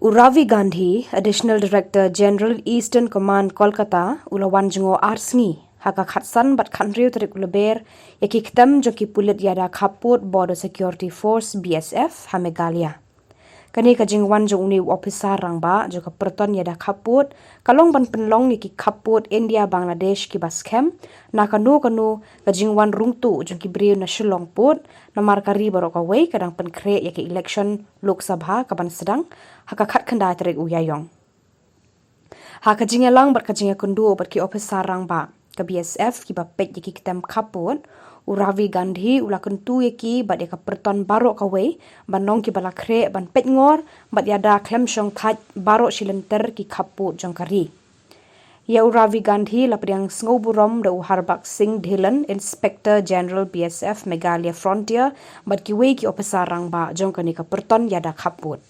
Ravi Gandhi, Additional Director General Eastern Command Kolkata, ulawan Jngoh arsngi, haka khatsan bat khanriu tarik ulaber, yaki Ktep joki pulit Iada Khappud Border Security Force BSF ha Meghalaya. Kani ka jingwan jong uni officer rangba joka perton Iada Khappud, kalong ban penlong yaki Khappud India Bangladesh ki baskem, na kanu ka jingwan rungtu jong ki briu na Shillong put, na markari barok away kadang penkre yaki election Lok Sabha kaban sedang, haka khat khandai tarik uyayong. Haka jingelang bat ka jingakundu bat ki officer rangba, ka BSF ki ba Peit yaki Ktep Khappud, Ravi Gandhi ula kentu yaki bat yaka perton barok kawai banong ki balakre ban Peit ngor bat yada klem shong thaj barok shilenter ki Khappud jongkari. Ya Ravi Gandhi lapriang sngoburom da Harbak Singh Dhillon Inspector General BSF Meghalaya Frontier bat ki wei ki officer rangba jongkani ka perton yada Khappud.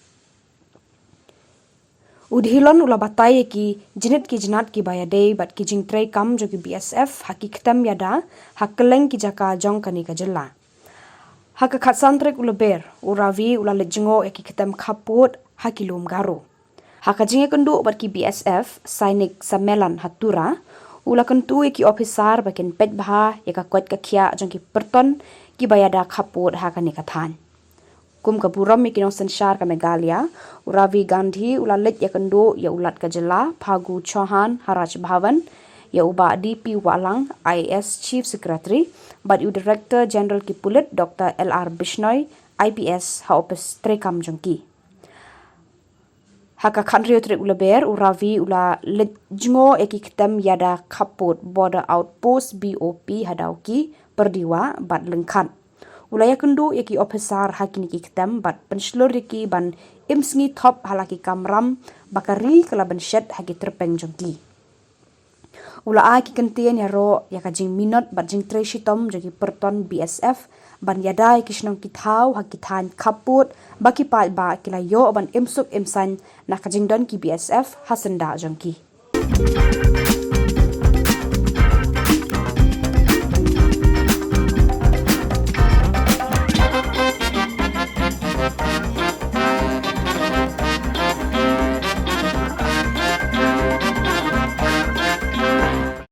Udhilon ula batai ki jinat ki bayadei bat ki jingtrai kam jo ki BSF haki Ktep yada hakeleng ki jaka jong kani ka jella. Haka khatsantrek ula ber Ravi ula Jngoh ki Ktep Khappud haki lum garo. Haka jinge kendu bat ki BSF sainik Samla hatura ula kentu ki officer bakin Peit baha yaka kwat ka khia jong ki perton ki bayada Khappud haka ni kathan. Kum kaburam mi kinong sensyar ka Meghalaya, Ravi Gandhi ula let ya kendo ya ulat ka jela, Phagu Chauhan Haraj Bhavan, ya uba DP Walang, IAS Chief Secretary, but u Director General ki Pulit Dr. LR Bishnoi, IPS ha opes trekam jongki. Haka khanriyo trek ula ber, Ravi ula let Jngoh eki Ktep yada Khappud Border Outpost BOP hadauki perdiwa bat lengkhat. Ulaya kendu yaki officer hakini ki Ktep bat penslur yaki ban imsngi top halaki kamram bakari kala ban shed haki terpeng jongki. Ula ki kentien yaro yaka jing minot bat jing treshitom joki perton BSF ban yada yaki shnong ki thau haki than Khappud baki pa ba kila yo ban imsuk imsan na kajing don ki BSF hasenda jongki.